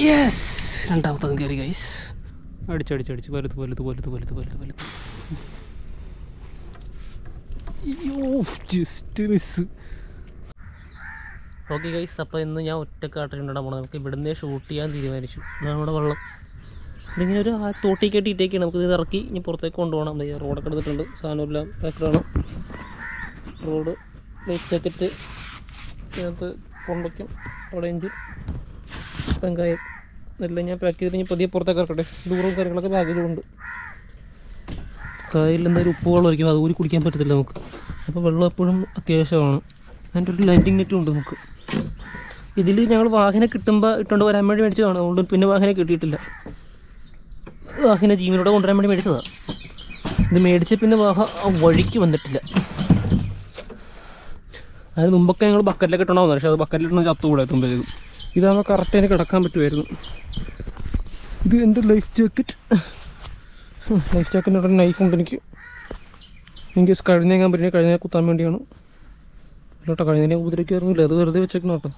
Yes, രണ്ടാമത്തതും കയറി guys. അടിച്ചടിച്ചടിച്ച് വലുത് വലുത് വലുത് വലുത് വലുത് വലുത്. അയ്യോ, ജസ്റ്റ് മിസ്. ഓക്കെ ഗൈസ്, അപ്പോൾ ഇന്ന് ഞാൻ ഒറ്റക്കാട്ടിട്ടുണ്ടാകാൻ പോകണം. നമുക്ക് ഇവിടുന്ന് ഷൂട്ട് ചെയ്യാൻ തീരുമാനിച്ചു. ഇതാണ് നമ്മുടെ വെള്ളം. ഇതിങ്ങനെ ഒരു തോട്ടി കെട്ടിയിട്ടേക്കാണ്. നമുക്കിത് ഇറക്കി ഇനി പുറത്തേക്ക് കൊണ്ടുപോകണം. റോഡൊക്കെ എടുത്തിട്ടുണ്ട്, സാധനമെല്ലാം പാക്കറാണ്. റോഡ് ലൈഫ് ജാക്കറ്റ് ഇതിനകത്ത് കൊണ്ടുവയ്ക്കും. അവിടെ എഞ്ചിൻ വെങ്കായം എല്ലാം ഞാൻ പാക്ക് ചെയ്തിട്ട് ഇനി പതിയെ പുറത്തേക്ക് ഇറക്കട്ടെ. ദൂരവും കാര്യങ്ങളൊക്കെ ബാഗിലുണ്ട്. കായലിൽ എന്തായാലും ഉപ്പ് വെള്ളം ഒഴിക്കും, അത് ഊരി കുടിക്കാൻ പറ്റത്തില്ല നമുക്ക്. അപ്പോൾ വെള്ളം എപ്പോഴും അത്യാവശ്യമാണ്. അതിൻ്റെ ഒരു ലൈൻഡിങ് നെറ്റും ഉണ്ട് നമുക്ക്. ഇതിൽ ഞങ്ങൾ വാഹനം കിട്ടുമ്പോൾ ഇട്ടുകൊണ്ട് വരാൻ വേണ്ടി മേടിച്ചതാണ്. അതുകൊണ്ട് പിന്നെ വാഹനം കിട്ടിയിട്ടില്ല. വാഹനം ജീവനോടെ കൊണ്ടുവരാൻ വേണ്ടി മേടിച്ചതാണ്. ഇത് മേടിച്ച പിന്നെ വഴിക്ക് വന്നിട്ടില്ല. അതിന് മുമ്പൊക്കെ ഞങ്ങൾ ബക്കറ്റിലൊക്കെ ഇട്ടുണ്ടാവുന്നത്. പക്ഷേ അത് ബക്കറ്റിലിട്ട് ചത്തുകൂടെ എത്തുമ്പോഴേക്കും. ഇതാകുമ്പോൾ കറക്റ്റ് അതിന് കിടക്കാൻ പറ്റുമായിരുന്നു. ഇത് എൻ്റെ ലൈഫ് ജാക്കറ്റ്. ലൈഫ് ജാക്കറ്റിൻ്റെ ഒരു നൈഫുണ്ട് എനിക്ക്. കഴിഞ്ഞേക്കാൻ പറ്റില്ല, കഴിഞ്ഞാൽ കുത്താൻ വേണ്ടിയാണ്. കേട്ടോ, കഴിഞ്ഞതിനെ ഉപദ്രവിക്കാറുമില്ല. അത് വെറുതെ വെച്ചേക്കണം കേട്ടോ.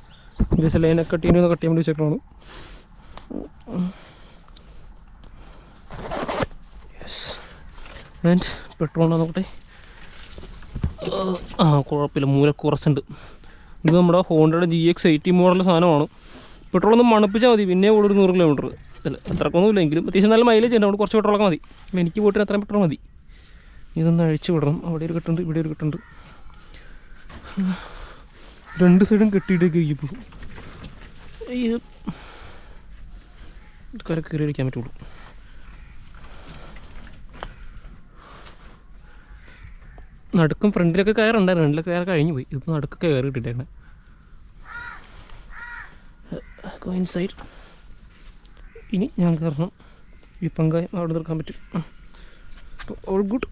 ജസ്റ്റ് ലൈനെ കട്ട് ചെയ്യാൻ വേണ്ടി വെച്ചേക്കണമാണ്. യെസ്. ആൻഡ് പെട്രോളാണ് നോക്കട്ടെ. കുഴപ്പമില്ല, മൂല കുറച്ചുണ്ട്. ഇത് നമ്മുടെ ഹോണ്ടയുടെ GX80 മോഡൽ സാധനമാണ്. പെട്രോളൊന്നും മണപ്പിച്ചാൽ മതി, പിന്നെ കൂടുതൽ 100 കിലോമീറ്റർ. അല്ല, അത്രക്കൊന്നുമില്ല, എങ്കിലും അത്യാവശ്യം നല്ല മൈലേജ് ഉണ്ട്. അവിടെ കുറച്ച് പെട്രോളൊക്കെ മതി. എനിക്ക് പോയിട്ട് അത്രയും പെട്രോൾ മതി. ഇതൊന്ന് അഴിച്ചു വിടണം. അവിടെ ഒരു കെട്ടുണ്ട്, ഇവിടെ ഒരു കെട്ടുണ്ട്. രണ്ട് സൈഡും കെട്ടിയിട്ടേക്ക് ഇപ്പോഴും ഇത് കര കയറി അടിക്കാൻ പറ്റുള്ളൂ. നടുക്കും ഫ്രണ്ടിലൊക്കെ കയറുണ്ടായിരുന്നു. ഫ്രണ്ടിലൊക്കെ കയറി കഴിഞ്ഞു പോയി. ഇപ്പോൾ നടുക്കൊക്കെ കയറി ഇട്ടിട്ടേക്കണേ. Go inside. ഇനി ഞാൻ കയറണം. ഈ പങ്കായം അവിടെ നിൽക്കാൻ പറ്റും. അപ്പോൾ ഓൾ ഗുഡ്.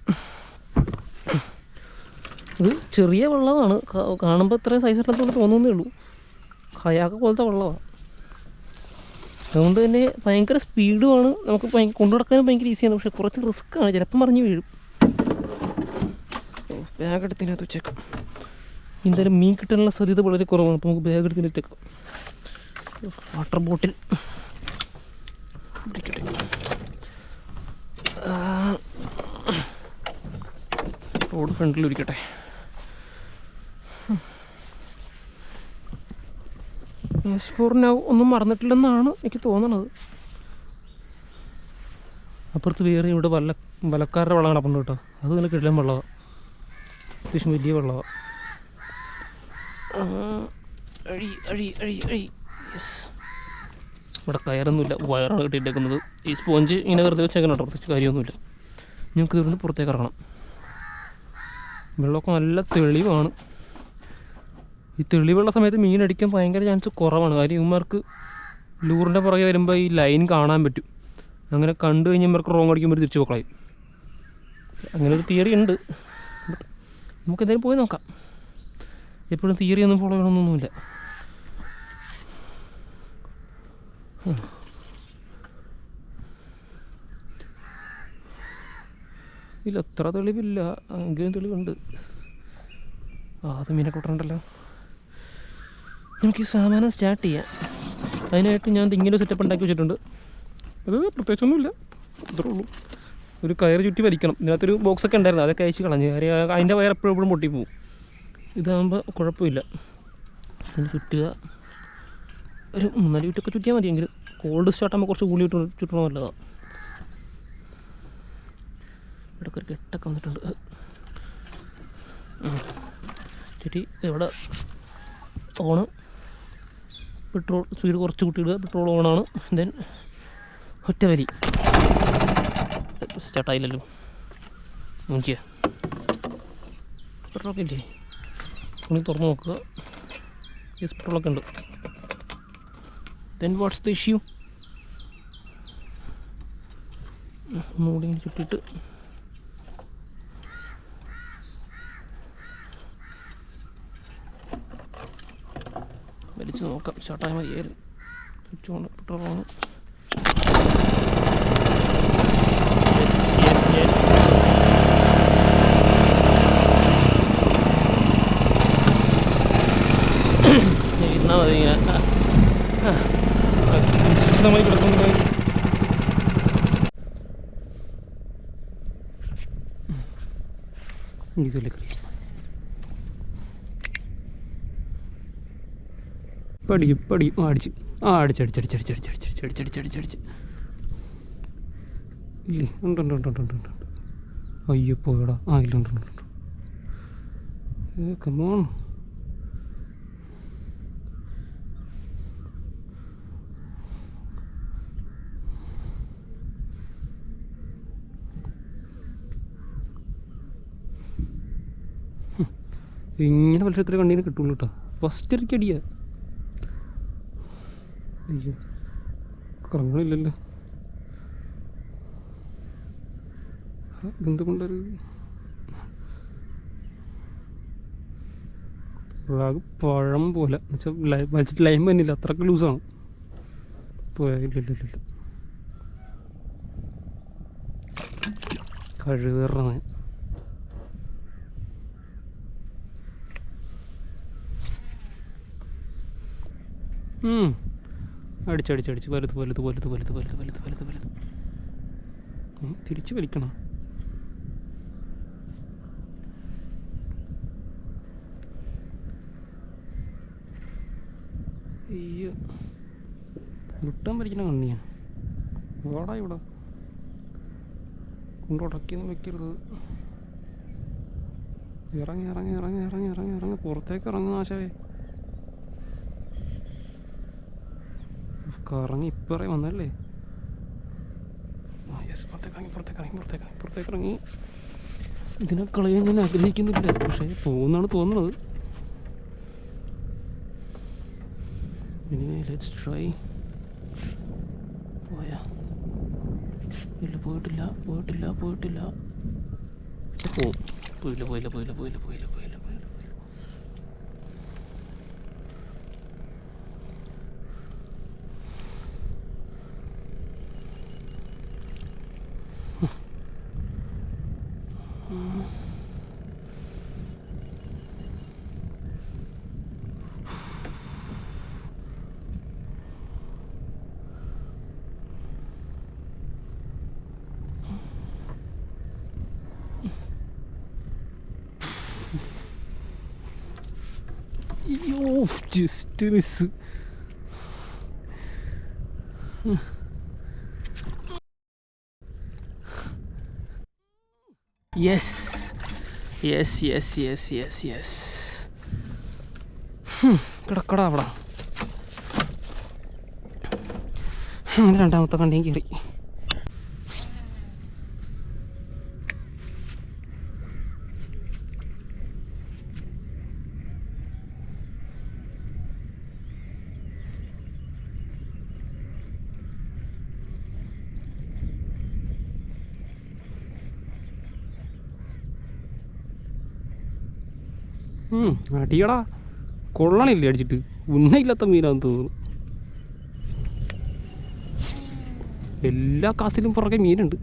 ഇത് ചെറിയ വെള്ളമാണ്. കാണുമ്പോൾ ഇത്രയും സൈസില്ലാത്തതുകൊണ്ട് തോന്നുന്നേ ഉള്ളൂ. കയാക്ക് പോലത്തെ വെള്ളമാണ്. അതുകൊണ്ട് തന്നെ ഭയങ്കര സ്പീഡുമാണ്. നമുക്ക് കൊണ്ടു നടക്കാനും ഭയങ്കര ഈസിയാണ്. പക്ഷേ കുറച്ച് റിസ്ക്കാണ്. ചിലപ്പം മറിഞ്ഞ് വീഴും. ബാഗ് എടുത്തിനകത്ത് വെച്ചേക്കാം. എന്തായാലും മീൻ കിട്ടാനുള്ള സാധ്യത വളരെ കുറവാണ്. അപ്പോൾ നമുക്ക് ബാഗ് എടുത്തിനകത്തേക്കാം. വാട്ടർ ബോട്ടിൽ റോഡ് ഫ്രണ്ടിൽ ഇരിക്കട്ടെ. S4 നൗ ഒന്നും മറന്നിട്ടില്ലെന്നാണ് എനിക്ക് തോന്നണത്. അപ്പുറത്ത് വേറെ ഇവിടെ വലക്കാരുടെ വെള്ളം കിടപ്പുണ്ട് കേട്ടോ. അത് നല്ല കിടലൻ വെള്ളമാണ്. അത്യാവശ്യം വലിയ വെള്ളമാണ്. അഴി അഴി അഴി അഴി. യെസ്. ഇവിടെ കയറൊന്നുമില്ല, വയറാണ് കെട്ടിയിട്ടേക്കുന്നത്. ഈ സ്പോഞ്ച് ഇങ്ങനെ വെറുതെ വെച്ചേക്കണം കേട്ടോ, പ്രത്യേകിച്ച് കാര്യമൊന്നുമില്ല. ഞങ്ങൾക്ക് ഇവിടുന്ന് പുറത്തേക്ക് ഇറങ്ങണം. വെള്ളമൊക്കെ നല്ല തെളിവാണ്. ഈ തെളിവുള്ള സമയത്ത് മീനടിക്കാൻ ഭയങ്കര ചാൻസ് കുറവാണ്. കാര്യം ഇവന്മാർക്ക് ലൂറിൻ്റെ പുറകെ വരുമ്പോൾ ഈ ലൈൻ കാണാൻ പറ്റും. അങ്ങനെ കണ്ടു കഴിഞ്ഞാൽ ഇവർക്ക് റോങ് അടിക്കുമ്പോൾ തിരിച്ചു പോക്കളയും. അങ്ങനെ ഒരു തിയറി ഉണ്ട്. നമുക്ക് എന്തായാലും പോയി നോക്കാം. എപ്പോഴും തിയറി ഒന്നും ഫോളോ ചെയ്യണമെന്നൊന്നുമില്ല. ഇല്ല, അത്ര തെളിവില്ല, എങ്കിലും തെളിവുണ്ട്. അത് മീനെ കൊട്ടണ്ടല്ലോ. നമുക്ക് ഈ സാമാനം സ്റ്റാർട്ട് ചെയ്യാം. അതിനായിട്ട് ഞാൻ ഇങ്ങനെ സെറ്റപ്പ് ഉണ്ടാക്കി വെച്ചിട്ടുണ്ട്. അത് പ്രത്യേകിച്ചൊന്നുമില്ല, അത്രേ ഉള്ളൂ. ഒരു കയറ് ചുറ്റി വലിക്കണം. ഇതിനകത്തൊരു ബോക്സൊക്കെ ഉണ്ടായിരുന്നു, അതൊക്കെ അയച്ച് കളഞ്ഞു. അതിൻ്റെ വയർ എപ്പോഴും പൊട്ടിപ്പോവും. ഇതാകുമ്പോൾ കുഴപ്പമില്ല. അതിന് ചുറ്റുക. ഒരു 3-4 ചുറ്റൊക്കെ ചുറ്റിയാൽ മതിയെങ്കിലും. കോൾഡ് സ്റ്റാർട്ടാകുമ്പോൾ കുറച്ച് കൂടി ചുറ്റണം നല്ലതാണ്. ഇവിടെയൊക്കെ ഒരു കെട്ടൊക്കെ വന്നിട്ടുണ്ട്. ചുറ്റി ഇവിടെ ഓണ്. പെട്രോൾ സ്പീഡ് കുറച്ച് കൂട്ടിയിടുക. പെട്രോൾ ഓണാണ്. ദെൻ ഒറ്റ വലി. സ്റ്റാർട്ടായില്ലല്ലോ. മുഞ്ചിയ പെട്രോളൊക്കെ ഇല്ലേ? തുണി തുറന്ന് നോക്കുക. യെസ്, പെട്രോളൊക്കെ ഉണ്ട്. Then what's the issue? ഒന്നുകൂടി ഇങ്ങനെ ചുറ്റിയിട്ട് വലിച്ച് നോക്കാം. സ്റ്റാർട്ടായ മതിയായിരുന്നു. Switch on, petrol on. ഇരുന്നാൽ മതി ഇങ്ങനെ. അപരിചിതമായി കിടക്കുന്നത്. പടി അടിച്ച് അടിച്ചടിച്ചടിച്ചടിച്ചടിച്ചടിച്ചടിച്ചടിച്ചടിച്ചടിച്ച് ഇല്ലേ? ഉണ്ട്. അയ്യോ പോയടാ. ഇല്ല ഉണ്ട്. കമോൺ. ഇങ്ങനെ മത്സരത്തിൽ കണ്ടീനെ കിട്ടുള്ളൂ കേട്ടോ. ഫസ്റ്റ് അടിക്കടിയാ. അയ്യോ കറങ്ങളില്ലല്ലോ. ഇതെന്തുകൊണ്ടൊരു പഴം പോലെ വലിച്ചിട്ട് ലൈൻ പന്നില്ല, അത്രക്ക് ലൂസാണ്. ഇല്ല കഴിവേറാണ്. അടിച്ചടിച്ചടിച്ച് വലുത് തിരിച്ച് വലിക്കണം. അയ്യോ വിട്ടാൻ വലിക്കണ കണ്ണിയാ. വാടാ ഇവിടെ കൊണ്ടുടക്കിയൊന്നും വെക്കരുത്. ഇറങ്ങി പുറത്തേക്ക് ഇറങ്ങുന്ന ആശാവേ. കറങ്ങി ഇപ്പറേ വന്നല്ലേ. യെസ് പുറത്തേക്ക് ഇറങ്ങി. ഇതിനെ കളയാൻ ഞാൻ ആഗ്രഹിക്കുന്നില്ല, പക്ഷേ പോകുന്നാണ് തോന്നുന്നത്. Anyway, let's try. ഇല്ല പോയിട്ടില്ല. പോയില്ല. അയ്യോ ജസ്റ്റ് മിസ്. യെസ് കിടക്കടാ അവിടെ. രണ്ടാമത്തെ കണ്ടിയും കയറി. അടിയടാ കൊള്ളണില്ലേ അടിച്ചിട്ട്. ഉന്നയില്ലാത്ത മീനാന്ന് തോന്നുന്നു. എല്ലാ കാസിലും പുറകെ മീനുണ്ട്.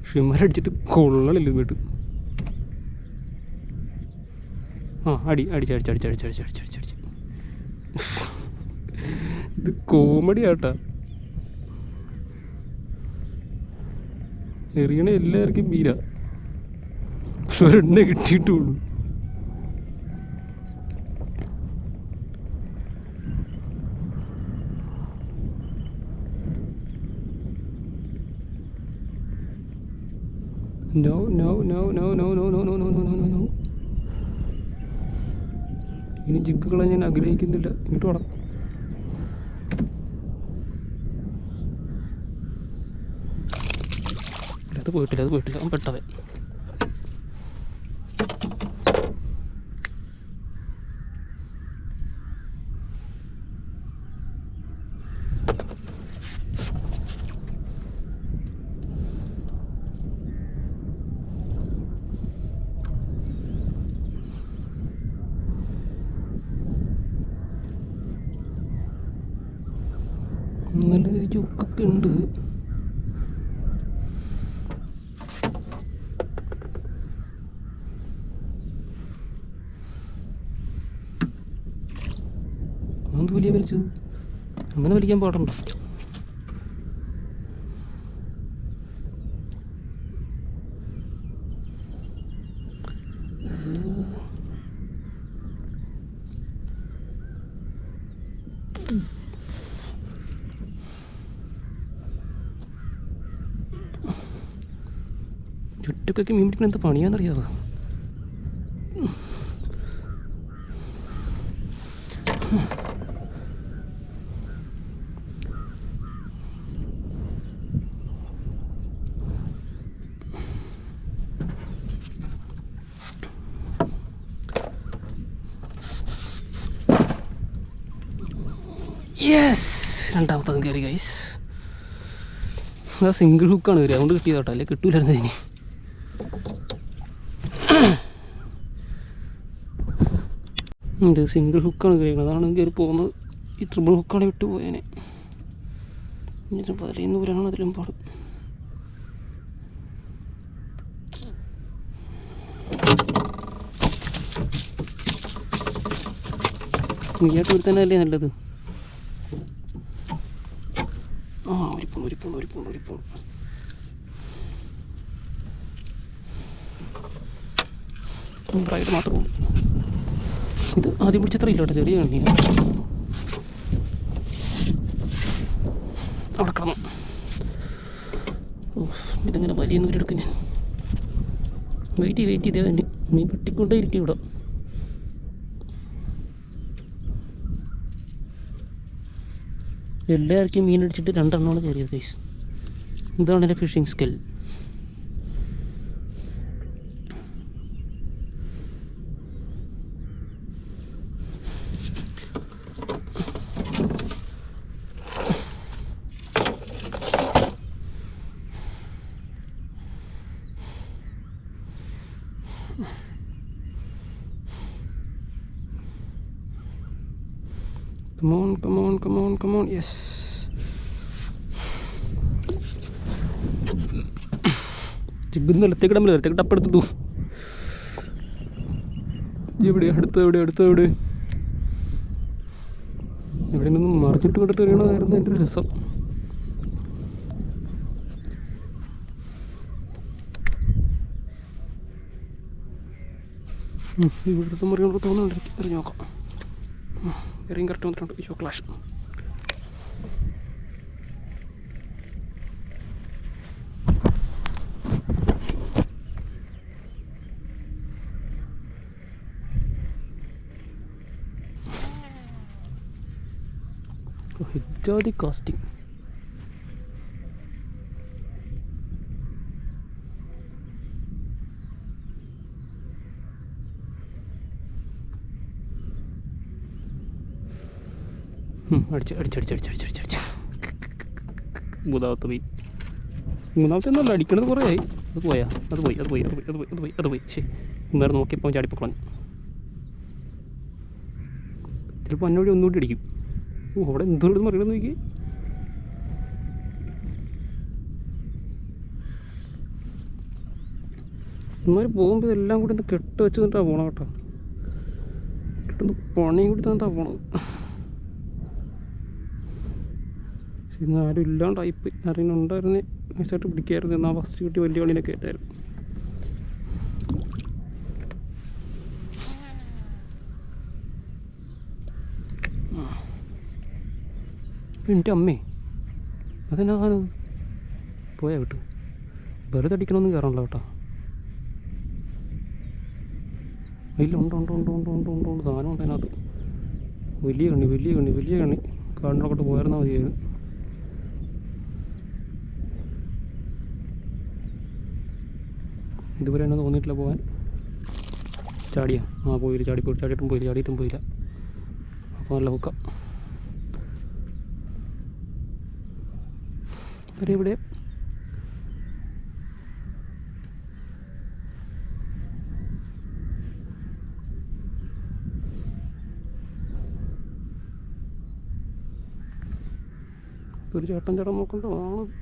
ഷിമ്മരടിച്ചിട്ട് കൊള്ളണില്ല വീട്ട്. അടിച്ചടിച്ചടിച്ചടിച്ചടിച്ചടിച്ചടിച്ചടിച്ച്. ഇത് കോമഡി ആട്ടാ. എറിയണ എല്ലാവർക്കും മീനാ, പക്ഷെ ഒരെണ്ണ കിട്ടിയിട്ടുള്ളൂ. No. ഇനി ജിഗുകളെ ഞാൻ ആഗ്രഹിക്കുന്നില്ല. ഇങ്ങോട്ട് വേണം. അത് പോയിട്ടില്ല അവൻ പെട്ടവൻ. നല്ല ചുക്കൊക്കെ ഉണ്ട്. അത് വലിയ വലിച്ചത് അങ്ങനെ വലിക്കാൻ പാടുണ്ടോ? ചുറ്റക്കൊക്കെ മീൻ പിടിക്കുന്ന എന്താ പണിയാണെന്നറിയാമോ? യെസ്, രണ്ടാമത്തെ കയറി ഗൈസ്. ആ സിംഗിൾ ഹുക്കാണ് കയറി, അതുകൊണ്ട് കിട്ടിയത് കേട്ടോ, അല്ലെ കിട്ടൂലായിരുന്നു ഇനി. ഇത് സിംഗിൾ ഹുക്കാണ് കയറിയത്, അതാണ് കയറി പോകുന്നത്. ഈ ട്രിപ്പിൾ ഹുക്കാണ് വിട്ടു പോയേനെ. പതിലേന്ന് ഊരാനാണ് അതിലും പാട്. നീയായിട്ട് വരുത്താനല്ലേ നല്ലത്. ആ ഒരിപ്പോണ്ട് ബ്രൈഡ് മാത്രമേ. ഇത് ആദ്യം പിടിച്ചത്ര ഇല്ല കേട്ടോ, ചെറിയ കണ്ണിയാണ്. അവിടെ കിടന്നു. ഓ, ഇതെങ്ങനെ വലിയ എടുക്കും ഞാൻ. വെയിറ്റ് ചെയ്തേ തന്നെ മീൻ പെട്ടിക്കൊണ്ടേ ഇരിക്കും ഇവിടെ. എല്ലാവർക്കും മീൻ അടിച്ചിട്ട് 2 എണ്ണമാണ് കയറിയത് ഗൈസ്. ഇതാണ് എൻ്റെ fishing skill. Come on, yes. ജിബ് നിലത്തേക്ക് ഇടാൻ നിലത്തേക്ക് ടപ്പെടുത്തു. എവിടെ അടുത്ത് ഇവിടെ നിന്നും മറിച്ചിട്ട് കൊണ്ടിട്ട് എറിയണമായിരുന്നു എൻ്റെ ഒരു രസം. ഇവിടുത്തെ മറിയുമ്പോൾ തോന്നുന്നുണ്ട്, എറിഞ്ഞ് നോക്കാം. എറിയും കറക്റ്റ് വന്നിട്ടുണ്ട്. യോ ക്ലാഷ്. ഹിജാതി കാസ്റ്റിംഗ്. അടിച്ച് മൂന്നാമത്തെ ഒന്നല്ല, അടിക്കണത് കുറേ ആയി. അത് പോയി. ശരി, വേറെ നോക്കിയപ്പോൾ ചാടിപ്പൊക്കളഞ്ഞു. ചിലപ്പോൾ അന്നോടി ഒന്നുകൂടി അടിക്കും. ഓ, അവിടെ എന്തോരം മറിയണമെന്ന് നോക്കി. ഇമാര് പോകുമ്പോൾ ഇതെല്ലാം കൂടി ഒന്ന് കെട്ട് വെച്ച് നിന്നിട്ടാണ് പോകണം കേട്ടോ. കെട്ടൊന്ന് പണി കൂടി തന്നിട്ടാണ് പോണത്. ഇന്ന് ആരും ഇല്ലാണ്ടായിപ്പ്. ആരെങ്കിലും ഉണ്ടായിരുന്നേ നൈസായിട്ട് പിടിക്കായിരുന്നു. എന്നാൽ ഫസ്റ്റ് കിട്ടി വലിയ കളിനൊക്കെ ആയിട്ടായിരുന്നു. എൻ്റെ അമ്മേ, അതെന്നാ സാധനം പോയാ കിട്ടും. വെറുതെ അടിക്കണമെന്നും കയറണല്ലോ കേട്ടോ. അതിലുണ്ട് സാധനം ഉണ്ട് അതിനകത്ത്. വലിയ കണ്ണി കാടിനോട്ട് പോയിരുന്നാൽ മതിയായിരുന്നു. ഇതുവരെ എന്നെ തോന്നിയിട്ടില്ല പോകാൻ. ചാടിയിട്ടും പോയില്ല. അപ്പോൾ നല്ല ഹുക്ക. ഇവിടെ ഒരു ചേട്ടൻ നോക്കണ്ടോ ആണത്.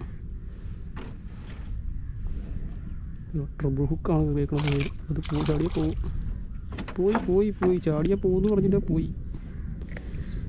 ട്രിപ്പിൾ ഹുക്കാണ് ഉപയോഗിക്കുന്നത്. അത് ചാടിയാൽ പോയി ചാടിയാൽ പോകുമെന്ന് പറഞ്ഞിട്ട് പോയി.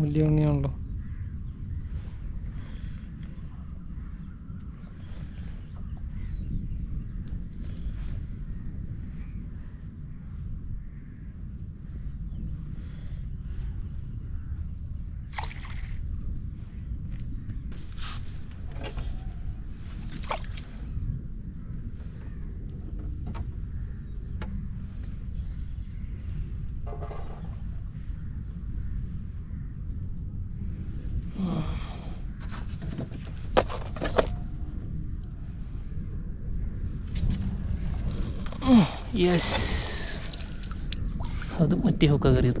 വലിയ കണ്ണിയാണല്ലോ. യെസ്, അത് മറ്റേ ഹുക്ക കയറിയത്.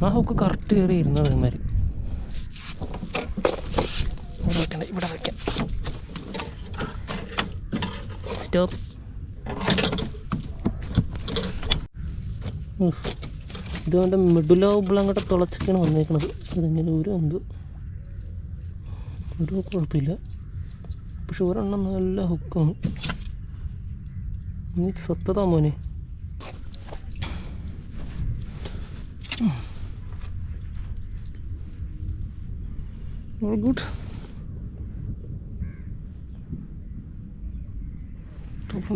ആ ഹുക്ക് കറക്റ്റ് കയറി ഇരുന്നത് ഇമാര്. ഇവിടെ വയ്ക്കണ്ട, ഇവിടെ വയ്ക്കാം. സ്റ്റോപ്പ്. ഇത് അവൻ്റെ മിഡിലോ അങ്ങോട്ട് തുളച്ചൊക്കെയാണ് വന്നേക്കണത്. ഇതിങ്ങനെ ഒരു എന്ത് ഒരു കുഴപ്പമില്ല, പക്ഷെ ഒരെണ്ണം നല്ല ഹുക്കാണ്. നീ സത്തതാ മോനെ. All good.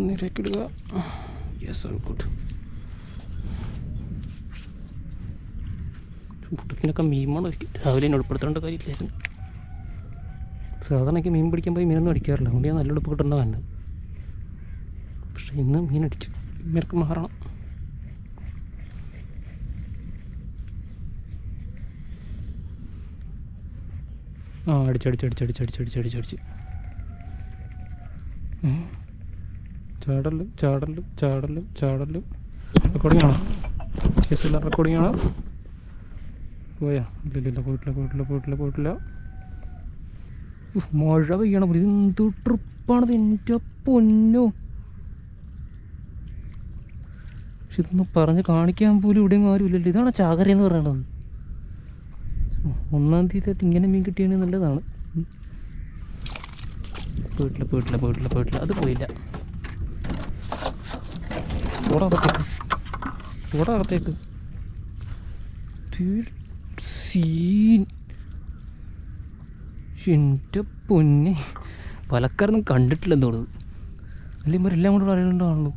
നീരേക്ക് ഇടുക. Yes, all good. പുട്ടക്കിനൊക്കെ മീമാണ് രാവിലെ എന്നെ ഉൾപ്പെടുത്തേണ്ട കാര്യമില്ലായിരുന്നു. സാധാരണ എനിക്ക് മീൻ പിടിക്കാൻ പോയി മീനൊന്നും അടിക്കാറില്ല, അതുകൊണ്ട് ഞാൻ നല്ല ഉടുപ്പ് കിട്ടേണ്ട വേണ്ട. പക്ഷെ ഇന്ന് മീനടിച്ചു. മീനൊക്കെ മാറണം. ആ അടിച്ചടിച്ചടിച്ചടിച്ചടിച്ചടിച്ചടിച്ചടിച്ച് ചാടലും ചാടലും ചാടലും ചാടലും. റെക്കോർഡിംഗ് ആണോ? കേസില്ല, റെക്കോർഡിംഗ് ആണോ? പോയാ? ഇല്ലില്ല, പോയിട്ടില്ല. മഴ പെയ്യണം. ഇത് എന്ത് ട്രിപ്പാണത് എൻ്റെ പൊന്നോ. പക്ഷെ ഇതൊന്നും പറഞ്ഞ് കാണിക്കാൻ പോലും ഇവിടെയും ആരുമില്ലല്ലോ. ഇതാണ് ചാകര എന്ന് പറയണത്. 1-ാം തീയതി ഇങ്ങനെ മീൻ കിട്ടിയാണെങ്കിൽ നല്ലതാണ്. പോയിട്ടില്ല. അത് പോയില്ല. ഓടകത്തേക്ക് സീൻ. എൻ്റെ പൊന്നെ, പലക്കാരൊന്നും കണ്ടിട്ടില്ലെന്ന് തോന്നുന്നത്. അല്ലെങ്കിൽ ഇവരെല്ലാം കൂടെ പറയുന്നുണ്ടാണല്ലോ.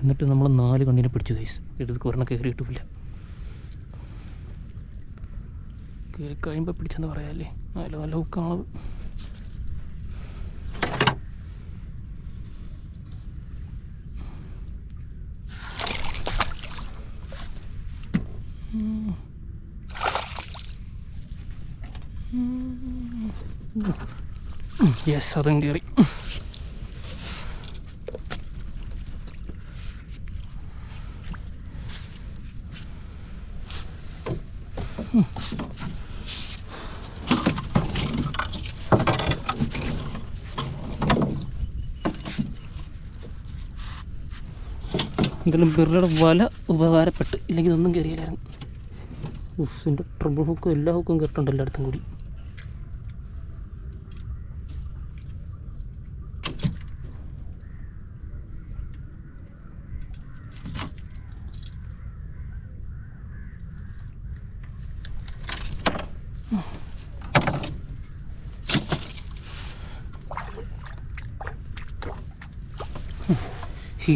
എന്നിട്ട് നമ്മൾ 4 കണ്ണിനെ പിടിച്ചു കൈസ്. എടുത്ത് ഒരെണ്ണം കയറി കിട്ടില്ല. കയറി കഴിയുമ്പോൾ പിടിച്ചെന്ന് പറയാല്ലേ. നല്ല ഹുക്കാണത്. യെസ്, അതും കയറി. എന്തായാലും ബിറുടെ വല ഉപകാരപ്പെട്ട്, ഇല്ലെങ്കിൽ ഇതൊന്നും കയറിയില്ലായിരുന്നു. എൻ്റെ ട്രിപ്പിൾ ഹുക്കും എല്ലാ ഹുക്കും കയറിയിട്ടുണ്ട് എല്ലായിടത്തും കൂടി.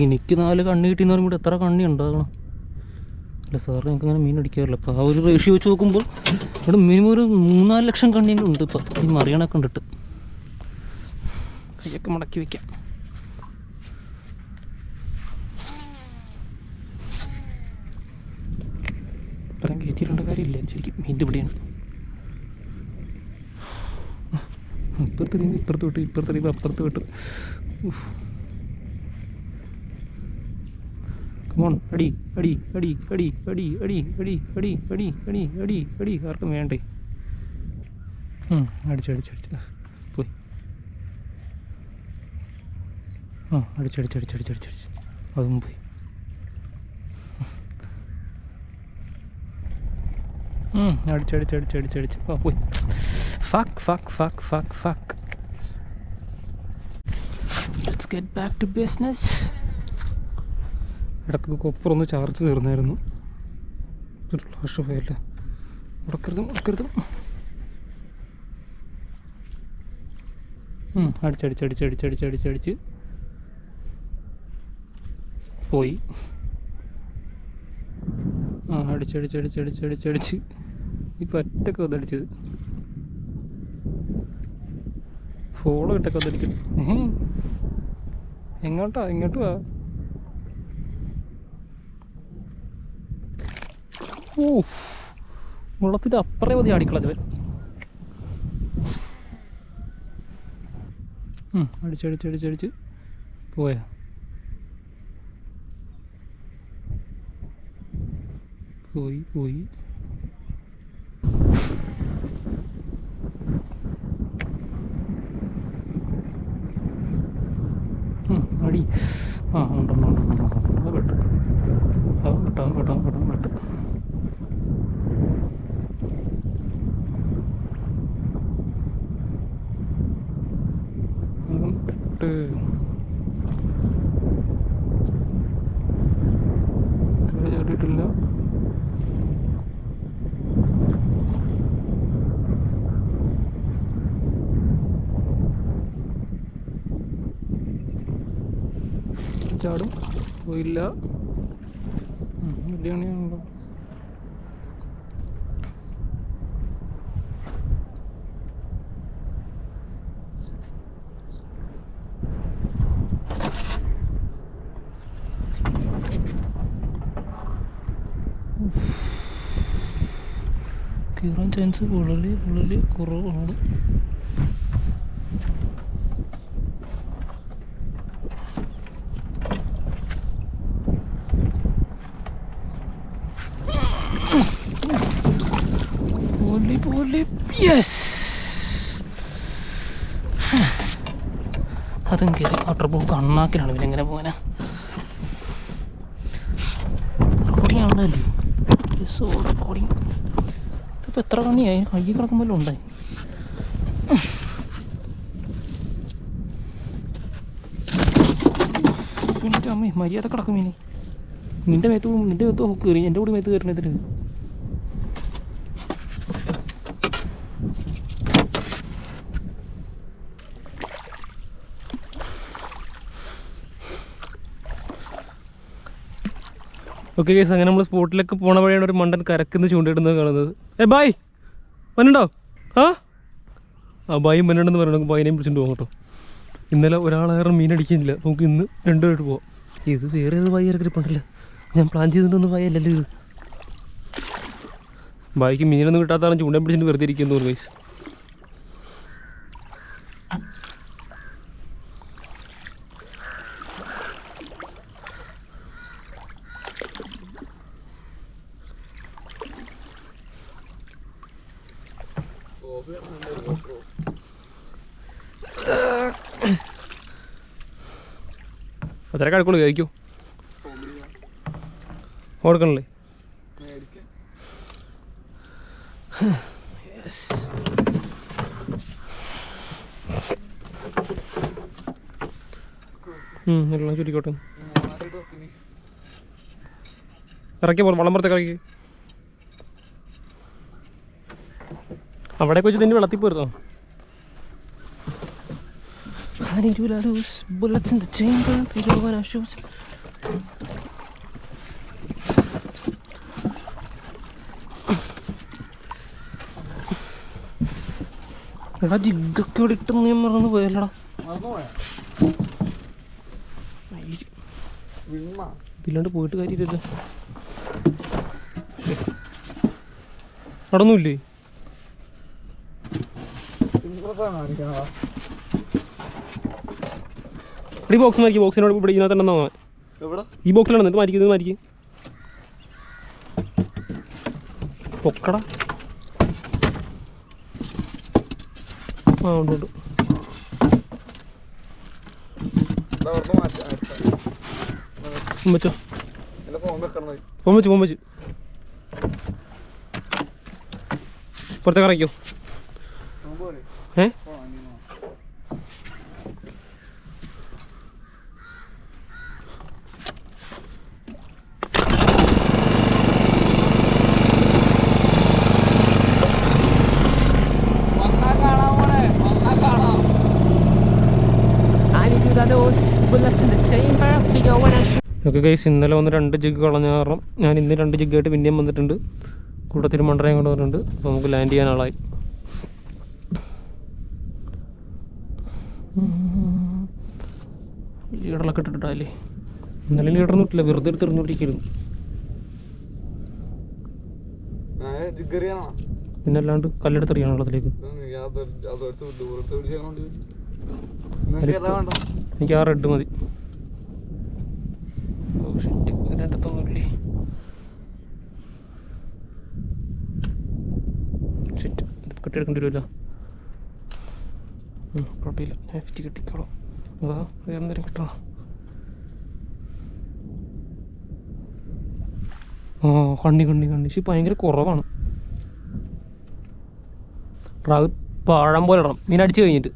എനിക്ക് 4 കണ്ണി കിട്ടിയെന്ന് പറയുമ്പോൾ എത്ര കണ്ണി ഉണ്ടാകണം? അല്ല സാറ് ഞങ്ങൾക്ക് അങ്ങനെ മീൻ അടിക്കാറില്ല. അപ്പോൾ ആ ഒരു റേഷ്യോ വെച്ച് നോക്കുമ്പോൾ ഇവിടെ മിനിമം ഒരു 3-4 ലക്ഷം കണ്ണിയെങ്കിലും ഉണ്ട് ഇപ്പം ഈ മറിയണൊക്കെ കണ്ടിട്ട്. കൈയൊക്കെ മടക്കി വയ്ക്കാം. ഇത്രയും കയറ്റിയിട്ടുണ്ട് കാര്യമില്ല ശരിക്കും. മീൻ ഇവിടെയാണ്. ഇപ്പുറത്ത് വിട്ട് അപ്പുറത്ത് വിട്ട്. മോൺ അടി ആർക്കും വേണ്ടേ? അടിച്ച് പോയി. അടിച്ച് അതും പോയി. അടിച്ച് പോയി. Fuck. Let's get back to business. ഇടയ്ക്ക് കൊപ്പറൊന്ന് ചാർജ് തീർന്നായിരുന്നു. ഫ്ലാഷ് പോയല്ലേ, ഉടക്കരുത്. അടിച്ച് പോയി. അടിച്ച് ഇപ്പം ഒറ്റക്ക് ഒന്നടിച്ചത്. ഫോളോ ഇട്ടൊക്കെ ഒന്നടിക്കണം. എങ്ങോട്ടാ? ഇങ്ങോട്ട് വാ. ഓ, വെള്ളത്തിൻ്റെ അപ്പുറേ മതി അടിക്കളത്. അടിച്ച് പോയാ. പോയി. അടി. ഉണ്ട്. വെട്ട്. ചാടിയിട്ടില്ല. ചാടും. പോയില്ല. വലിയ പണിയാണല്ലോ. കീറാൻ ചാൻസ് വളരെ കുറവാണ്. യെസ്, അതും കയറി. വാട്ടർ ബോൾ കണ്ണാക്കിലാണ് ഇവനെങ്ങനെ പോകാനാ? റെക്കോർഡിങ് ആണല്ലേ? റെക്കോർഡിങ്. ഇതിപ്പോൾ എത്ര കണ്ണിയായി? കയ്യിൽ കിടക്കുമ്പോഴും ഉണ്ടായി. പിന്നെ അമ്മേ മര്യാദ കിടക്കും ഇനി. നിന്റെ മേത്ത് കയറി, എൻ്റെ കൂടി മേത്ത് കയറണതിന്. ഓക്കെ കേസ്, അങ്ങനെ നമ്മൾ സ്പോട്ടിലേക്ക് പോണ വഴിയാണ് ഒരു മണ്ടൻ കരക്കുന്ന ചൂണ്ടിടുന്നത് കാണുന്നത്. ബായ് മനുണ്ടോ? ബായും മനുണ്ടെന്ന് പറയണം. ബായിനെയും പിടിച്ചിട്ട് പോകാം കേട്ടോ. ഇന്നലെ ഒരാളേറെ മീനടിക്കുന്നില്ല, നമുക്ക് ഇന്ന് രണ്ടുപേരായിട്ട് പോവാം. ഇത് വേറെ ഏത് ബായി ഇറക്കിപ്പുണ്ടല്ലോ. ഞാൻ പ്ലാൻ ചെയ്തിട്ടൊന്നും ബായല്ലല്ലോ ഇത്. ബായിക്ക് മീനൊന്നും കിട്ടാത്തതാണ് ചൂണ്ടൻ പിടിച്ചിട്ട് വെറുതെ ഇരിക്കുന്നു ഒരു കേസ്. അത്ര കഴക്കുള്ളൂ, കഴിക്കൂ. ഓടുക്കണല്ലേ? എല്ലാം ചുരുക്കോട്ടെ. ഇറക്കി വളം പുറത്തേക്ക് ഇറക്കി. അവിടെ വെച്ച് തന്നെ വെള്ളത്തിൽ പോരുന്നോ? I need to lose bullets in the chamber. We don't wanna shoot. എടാ ജിഗൊക്കെ ഇവിടെ ഇട്ട് നീ മറന്ന് പോയല്ലടാ. ഇതില്ലാണ്ട് പോയിട്ട് കാര്യമില്ലല്ലോ. നടന്നില്ലേ? ഈ ബോക്സ് മാറ്റി, ബോക്സിനോട് ഇവിടെ ഇതിനകത്തുണ്ടെന്നാ ഈ ബോക്സിലാണ്. ഇത് മാറ്റിക്കും പൊക്കട. ഉണ്ട്. വെച്ചോ, ഫോൺ വെച്ച് പുറത്തേക്ക് ഇറക്കിയോ? ജിഗ് ഗൈസ് ഇന്നലെ വന്ന് 2 ജിഗ് കളഞ്ഞ കാരണം ഞാൻ ഇന്ന് 2 ജിഗായിട്ട് പിന്നെയും വന്നിട്ടുണ്ട്. കൂട്ടത്തിൽ മണ്ടറയും കൊണ്ട് വന്നിട്ടുണ്ട്. അപ്പോൾ നമുക്ക് ലാൻഡ് ചെയ്യാൻ ആളായി. ലീഡറിലൊക്കെ ഇട്ടിട്ടല്ലേ. ഇന്നലെ ലീഡറൊന്നും ഇട്ടില്ല, വെറുതെ എടുത്ത് എറിഞ്ഞോണ്ടിരിക്കുന്നു. പിന്നെ അല്ലാണ്ട് കല്ലെടുത്ത് എറിയാൻ വെള്ളത്തിലേക്ക്. എനിക്ക് ആ റെഡ് മതി. ഇതിനകത്തൊന്നുമില്ലേ? സെറ്റ് കെട്ടിയെടുക്കേണ്ടി വരുമല്ലോ. കുഴപ്പമില്ല, നെഫ്റ്റ് കെട്ടിക്കോളാം. അതാ വേറെ എന്തെങ്കിലും കിട്ടണം. കണ്ണി പക്ഷെ ഭയങ്കര കുറവാണ്. പഴം പോലെ ഇടണം മീൻ അടിച്ച് കഴിഞ്ഞിട്ട്.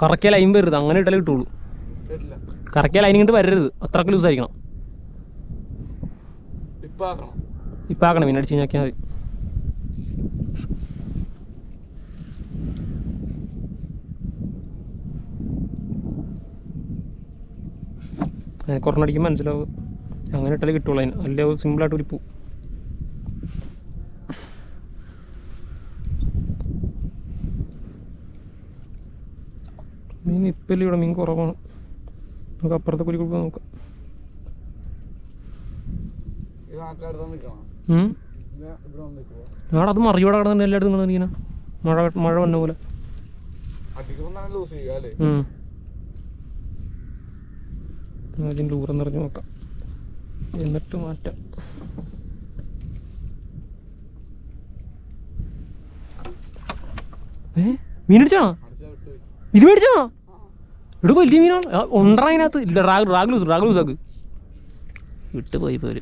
കറക്കിയ ലൈൻ വരരുത്, അങ്ങനെ ഇട്ടാലേ കിട്ടുള്ളൂ. കറക്കിയ ലൈൻ ഇങ്ങോട്ട് വരരുത്, അത്രക്ക് ലൂസായിരിക്കണം. ഇപ്പം ആക്കണം മീൻ അടിച്ച് കഴിഞ്ഞാൽ മതി. കുറഞ്ഞടിക്കുമ്പോൾ മനസ്സിലാവും, അങ്ങനെ ഇട്ടാലേ കിട്ടുള്ളൂ. അതിന് അല്ലേ സിമ്പിളായിട്ട് ഒരു പൂ. മീൻ ഇപ്പല്ലേ ഇവിടെ മീൻ കുറവാണ്. നമുക്ക് അപ്പുറത്തെ കുരി കൊടുക്കാൻ നോക്കാം. ആടെ അത് മറിയോടെ കിടന്നു എല്ലായിടത്തും കിടന്നു ഇങ്ങനെ മഴ വന്ന പോലെ. ആദ്യം ലൂറം നിറഞ്ഞ് നോക്കാം, എന്നിട്ട് മാറ്റാം. മീനടിച്ചാണോ? ഇത് മേടിച്ചാണോ? ഇവിടെ വലിയ മീനാണ്. ഉണ്ടറ അതിനകത്ത് ഇല്ല. റാഗ്ലൂസാക്ക് വിട്ട് പോയി പോര്.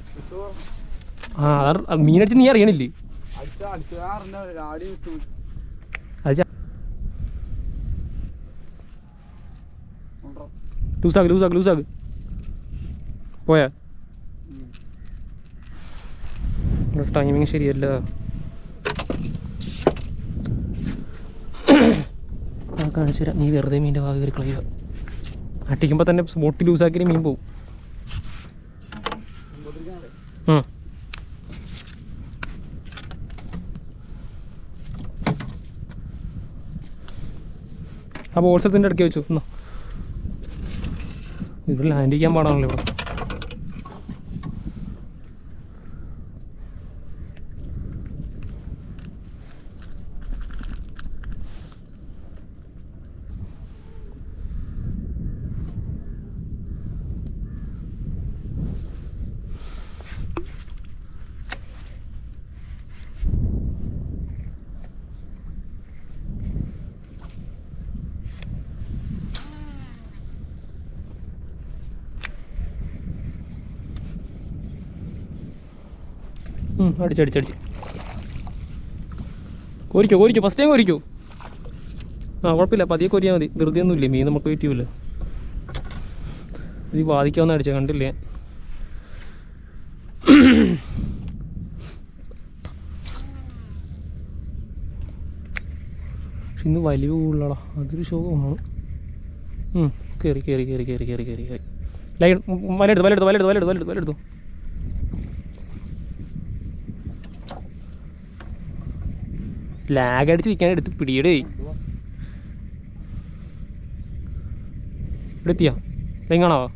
അതാ മീനടിച്ച് നീ അറിയണില്ലേ? ലൂസാക്ക് പോയാ. ടൈമിങ് ശരിയല്ല. കാണിച്ചു തരാം. നീ വെറുതെ മീൻ്റെ ഭാഗം കയറി കളയുക. അട്ടിക്കുമ്പോൾ തന്നെ ബോട്ട് ലൂസാക്കി മീൻ പോവും. ആ ബോൾസത്തിൻ്റെ ഇടയ്ക്ക് വെച്ചു. എന്നാ ഇവിടെ ലാൻഡ് ചെയ്യാൻ പാടാണല്ലോ ഇവിടെ. അടിച്ചടിച്ചടിച്ച് കോരിക്കോ ഫസ്റ്റ് ടൈം കോരിക്കോ. കുഴപ്പമില്ല, പതിയെ കോരിയാൽ മതി. ധൃതിയൊന്നും ഇല്ലേ, മീൻ നമുക്ക് വെയിറ്റ് ചെയ്യൂല. ഇത് ബാധിക്കാവുന്ന അടിച്ച കണ്ടില്ലേ. പക്ഷെ ഇന്ന് വലിയ കൂടുതലാടാ, അതൊരു ശോകമാണ്. കയറി ലൈൻ വലെടുത്തു. ലാഗ് അടിച്ച് വിൽക്കാൻ എടുത്ത് പിടിയടേ. ഇവിടെ എത്തിയാ ലൈൻ കാണാവോ?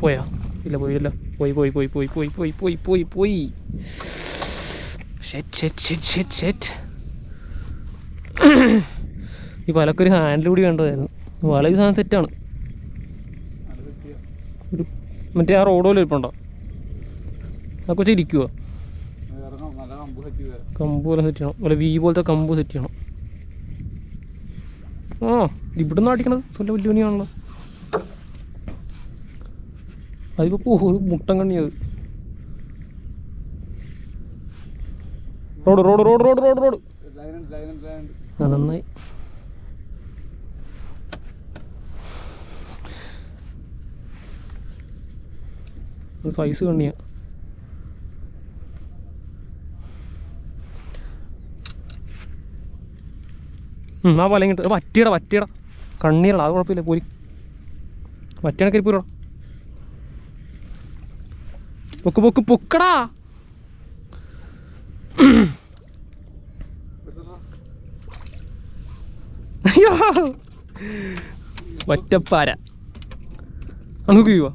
പോയാ? ഇല്ല പോയില്ല. പോയി. ഈ വലക്കൊരു ഹാൻഡിൽ കൂടി വേണ്ടതായിരുന്നു. വല ഈ സാധനം സെറ്റാണ്. ഒരു മറ്റേ ആ റോഡ് പോലെ ഇരിപ്പുണ്ടോ? ആ കൊച്ചു ഇരിക്കുവോ? കമ്പ് പോലെ സെറ്റ് ചെയ്യണം, വല്ല വി പോലത്തെ കമ്പ് സെറ്റ് ചെയ്യണം. ഇവിടെ നിന്ന് അടിക്കണത് നല്ല വലിയ പണിയാണല്ലോ. അതിപ്പോൾ പോകും മുട്ടൻ കണ്ണിയത്. റോഡ് നന്നായി. സൈസ് കണ്ണിയാ. ആ വല ഇങ്ങോട്ട് വറ്റിയട കണ്ണീരടാ, അത് കുഴപ്പമില്ല. പോരി മറ്റേ പോരോ പൊക്ക് പൊക്ക് പൊക്കടാ. അയ്യോ ഒറ്റപ്പാര അൺഹുക്ക് ചെയ്യുക.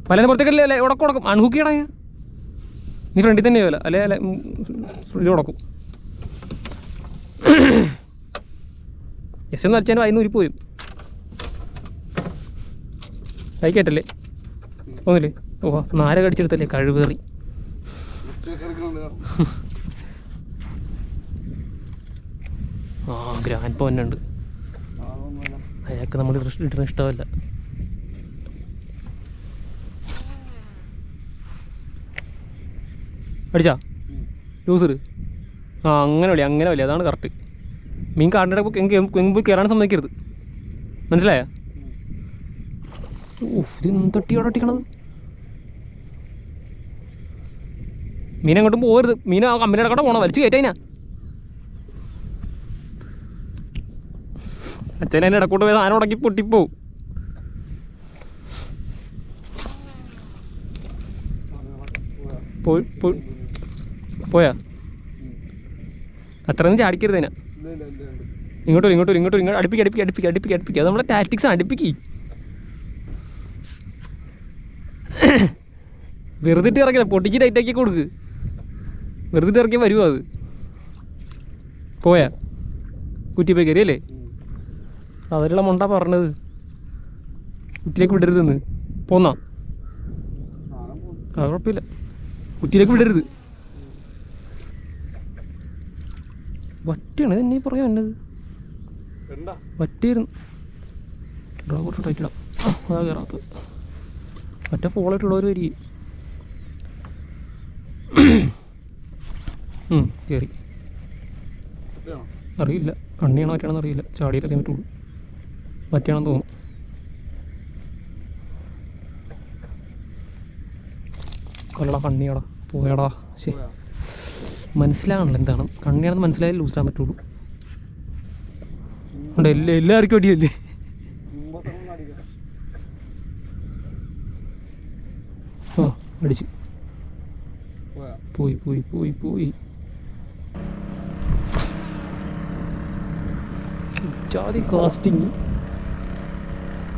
പലനെ പുറത്തേക്കല്ലേ അല്ലേ ഉടക്കും ഉടക്കും. അൺഹുക്ക് ചെയ്യണ നീ ഫ്രണ്ടിൽ തന്നെ ചെയ്യുമല്ലോ അല്ലേ അല്ലെ ഇത് ഉടക്കും. ജസ്റ്റ് ഒന്ന് അടിച്ചാൽ വായിന്ന് ഉരിപ്പോരും. കഴിക്കേറ്റല്ലേ ഒന്നില്ലേ? ഓ നാര കടിച്ചെടുത്തല്ലേ കഴിവേറി. ആ ഗ്രാൻഡ് പൊന്നുണ്ട്. അയാൾക്ക് നമ്മൾ ഇടുന്ന ഇഷ്ടമല്ല. അടിച്ചാ ലൂസർ. ആ അങ്ങനെ വിളി അതാണ് കറക്റ്റ്. മീൻ കാടിൻ്റെ പോയി കയറാൻ സമ്മതിക്കരുത്, മനസ്സിലായ? ഓ ഇത് തട്ടിയോടെ ഒട്ടിക്കണത്. മീൻ എങ്ങോട്ടും പോകരുത്. മീൻ ആ കമ്പനിയുടെ കട പോകണം, വലിച്ചു കയറ്റാ. അച്ഛൻ അതിൻ്റെ ഇടക്കൂട്ട് പോയി സാധനം ഉടക്കി പൊട്ടിപ്പോവും. പോയാ അത്രയൊന്നും ചാടിക്കരുത് അതിനാ. ഇങ്ങോട്ട് അടുപ്പിക്കുക. അത് നമ്മുടെ ടാക്ടിക്സ്. അടുപ്പിക്ക്. വെറുതെ ഇട്ട് ഇറക്കില്ല, പൊട്ടിച്ച് ടൈറ്റാക്കി കൊടുക്ക്. വെറുതെ ഇട്ട് ഇറക്കിയാൽ വരുമോ അത്? പോയാ കുറ്റി പോയി കയറിയല്ലേ? അതിലുള്ള മൊണ്ട പറഞ്ഞത് കുറ്റിയിലേക്ക് വിടരുതെന്ന്. പോന്നാ അത് കുഴപ്പമില്ല, കുറ്റിയിലേക്ക് വിടരുത്. വറ്റിയാണ് എന്നെ പറയാൻ വന്നത്. വറ്റിയായിരുന്നു. കുറച്ച് ടൈറ്റിടാം. അതാ കയറാത്തത്. മറ്റേ ഫോളായിട്ടുള്ളവർ വരിക. കയറി. അറിയില്ല കണ്ണിയാണോ മറ്റാണെന്ന് അറിയില്ല. ചാടിയിട്ടറിയാൻ പറ്റുള്ളൂ. മറ്റാണെന്ന് തോന്നുന്നു. കൊല്ലടാ കണ്ണിയാടാ. പോയാടാ. ശരി മനസ്സിലാകണല്ലോ എന്താണ് കണ്ണിയാണെന്ന് മനസ്സിലായാലും ലൂസിടാൻ പറ്റുള്ളൂ. ഉണ്ട് എല്ലാവർക്കും അടിയല്ലേ. ആ അടിച്ച് പോയി. ജാതി കാസ്റ്റിങ്.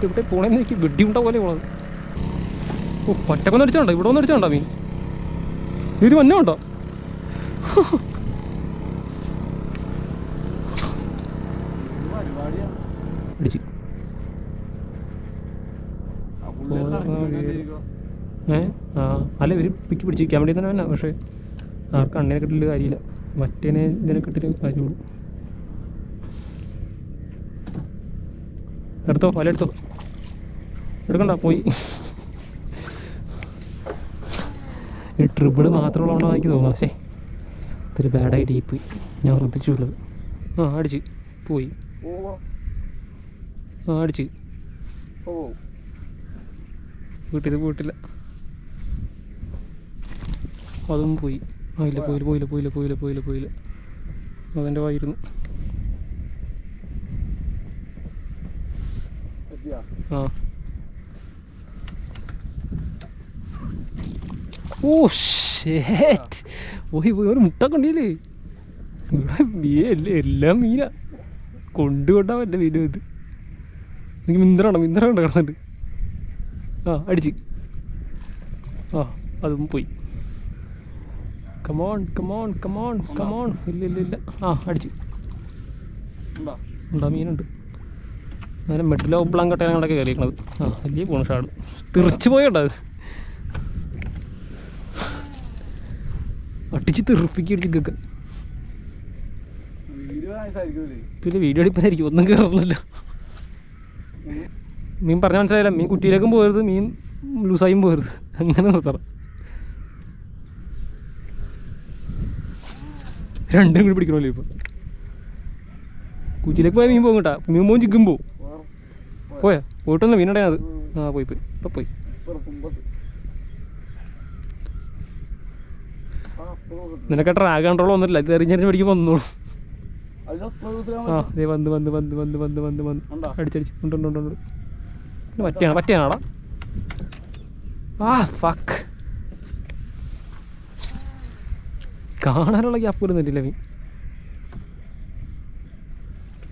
ഇവിടെ പോണേന്ന് എനിക്ക് വെടിയുണ്ട പോലെ പോണത്. ഓ പറ്റക്കൊന്നും അടിച്ചോണ്ടോ? ഇവിടെ ഒന്നും അടിച്ചോണ്ടോ മീൻ? ഇത് വന്നെ ഉണ്ടോ? അടിച്ച് അല്ല ഇവർ പിക്ക് പിടിച്ചിരിക്കാൻ വേണ്ടി തന്നെ. പക്ഷേ ആർക്ക് അണ്ണനെ കിട്ടില്ല കാര്യമില്ല, മറ്റേനെ ഇതിനെ കിട്ടിയ കാര്യമുള്ളൂ. എടുത്തോ വല എടുത്തോ. എടുക്കണ്ട പോയി. ഈ ട്രിബിള് മാത്രമുള്ളതാണോ എനിക്ക് തോന്നുന്നു. പക്ഷേ ഇത്തിരി ബാഡ് ഐഡിയ പോയി, ഞാൻ ശ്രദ്ധിച്ചുള്ളത്. അടിച്ച് പോയി. അടിച്ച് വീട്ടില്ല. അതും പോയി. ഇല്ല പോയില്ല. അതെൻ്റെ വായിരുന്നു. ഓ ഷേറ്റ് പോയി ഒരു മുട്ട കണ്ടില്ലേ? ഇവിടെ മീനല്ലേ, എല്ലാം മീനാ. കൊണ്ടുകൊണ്ടാ എൻ്റെ മീനും ഇത്. എനിക്ക് മിന്തറുണ്ട് കിടന്നിട്ട്. അടിച്ച്. അതും പോയി. കമോൺ. ഇല്ല. അടിച്ച്. ഉണ്ടാ മീനുണ്ട്. അങ്ങനെ മെഡിലോ ബ്ലാങ്കട്ട ഞങ്ങളൊക്കെ കയറിയിരിക്കണത്. വലിയ പോണ ഷാട് തെറിച്ച് പോയണ്ട. അത് അടിച്ച് തെറിപ്പിക്കടിച്ചൊക്കെ. പിന്നെ വീഡിയോ അടിപ്പാനായിരിക്കും, ഒന്നും കയറുന്നില്ല. മീൻ പറഞ്ഞാൽ മനസ്സിലായില്ല. മീൻ കുറ്റിയിലേക്കും പോകരുത്, മീൻ ലൂസായും പോകരുത്. അങ്ങനെ നിർത്തണം. രണ്ടും കൂടി പിടിക്കണമല്ലോ ഇപ്പം. കുറ്റിയിലേക്ക് പോയാൽ മീൻ പോകും കേട്ടാ. മീൻ പോകും ചിക്കും പോവും. പോയിട്ടൊന്ന് മീനുണ്ടായി. അത് പോയി ഇപ്പം പോയി. നിനക്ക് ട്രാഗ് കൺട്രോൾ വന്നിട്ടില്ല. ഇത് എറിഞ്ഞെറിഞ്ഞ് പിടിക്കുമ്പോൾ വന്നോളൂ. വന്ന് അടിച്ചടിച്ച് ഉണ്ട്. പറ്റിയാണാടാ. ആ ഫക്ക്, കാണാനുള്ള ഗ്യാപ്പ് പോലും തന്നില്ല മീൻ.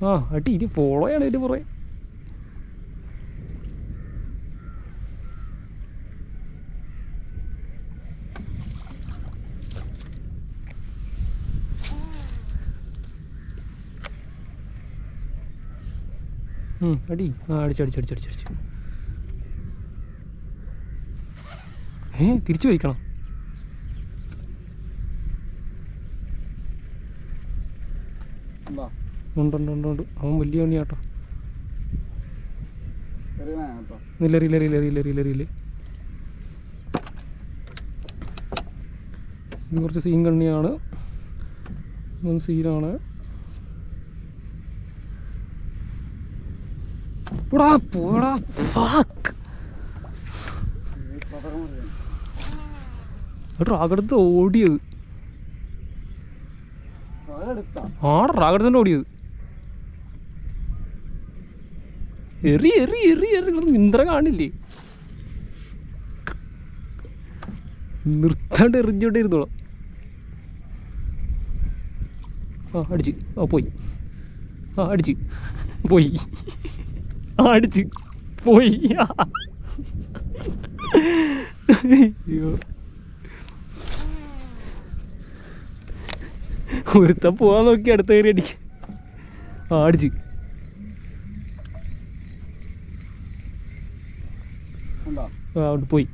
ആ അടി, ഇത് ഫോളോയാണ് ഇതിൻ്റെ പുറകെ. അടി, ആ അടിച്ചടിച്ചടിച്ചടിച്ചടിച്ച്. തിരിച്ചു വയ്ക്കണം. ഉണ്ട്. അവൻ വലിയ പണിയാട്ടോ. ഇല്ലറിയില്ല. ഇത് കുറച്ച് സീൻ കണ്ണിയാണ്, സീനാണ്. റാഗടുത്ത് ഓടിയത്, റാഗടുത്തോണ്ട് ഓടിയത്. എറി ഇന്ദ്ര കാണില്ലേ, നിർത്താണ്ട് എറിഞ്ഞോണ്ടേ ഇരുന്നോളാം. അടിച്ച് പോയി, അടിച്ച് പോയി, അടിച്ച് പോയി. അയ്യോ, ഒരുത്ത പോവാൻ നോക്കി അടുത്ത കയറി അടിക്ക്. അടിച്ച് അവിടെ പോയി.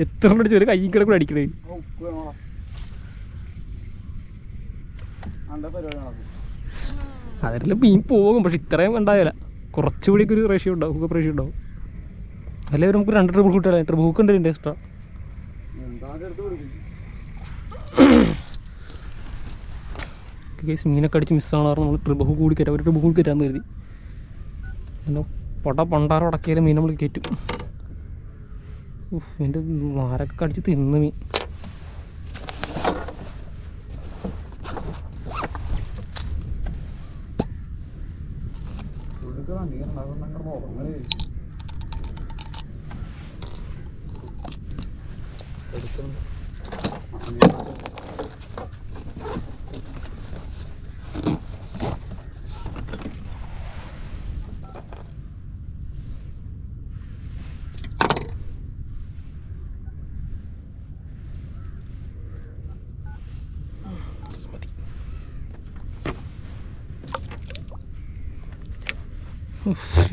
എത്ര അടിച്ചു, ഒരു കൈ കിടക്കൂടെ അടിക്കണേ. അതെല്ലാം മീൻ പോകും, പക്ഷെ ഇത്രയും ഉണ്ടാവില്ല. കുറച്ചുകൂടിയൊക്കെ ഒരു റേഷ്യോ ഉണ്ടാവും, ഹൂക്കപ്പ് റേഷ്യോ ഉണ്ടാവും. അല്ലെങ്കിൽ നമുക്ക് 2 ട്രിപ്പിൾ കിട്ടാൻ, ട്രിപ്പിൾ ഹൂക്ക് ഉണ്ട് എക്സ്ട്രാ. മീനൊക്കെ അടിച്ച് മിസ്സാണെന്ന് നമ്മൾ ട്രിപ്പിൾ ഹൂക്ക് കൂടി കയറ്റാം, ഒരു ട്രിപ്പിൾ ഹൂക്ക് കയറ്റാന്ന് കരുതി. പിന്നെ പണ്ടാരം അടക്കിയാലും മീൻ നമ്മൾ കയറ്റും. എൻ്റെ മാരൊക്കെ കടിച്ച് തിന്ന് മീൻ.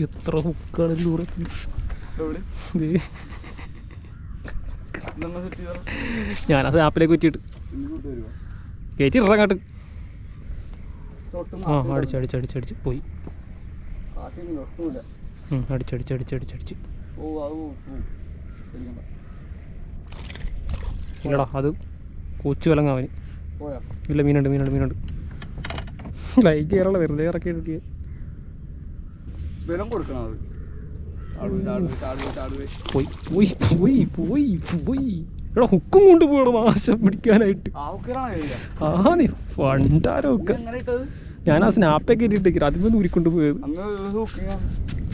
എത്ര ഹുക്കാണ് ദൂരത്തിൽ. ഞാനത് ആപ്പിലേക്ക് കുറ്റിയിട്ട് കയറ്റിറങ്ങാട്ട്. അടിച്ചടിച്ചടിച്ചടിച്ച് പോയി. അടിച്ചടിച്ചടിച്ചടിച്ചടിച്ച് ഇല്ലടാ, അത് കൊച്ചു വിലങ്ങ അവന്. ഇല്ല, മീനുണ്ട്. ലൈക്ക് ചെയ്യാറുള്ള വെറുതെ ഇറക്കി പോയി. എടാ ഹുക്കും കൊണ്ടുപോകണം നാശം പിടിക്കാനായിട്ട്. ഫണ്ടാരൊക്കെ ഞാൻ ആ സ്നാപ്പൊക്കെ ഇട്ടിട്ടേക്ക് അതിൽ ഊരിക്കൊണ്ട് പോയത്.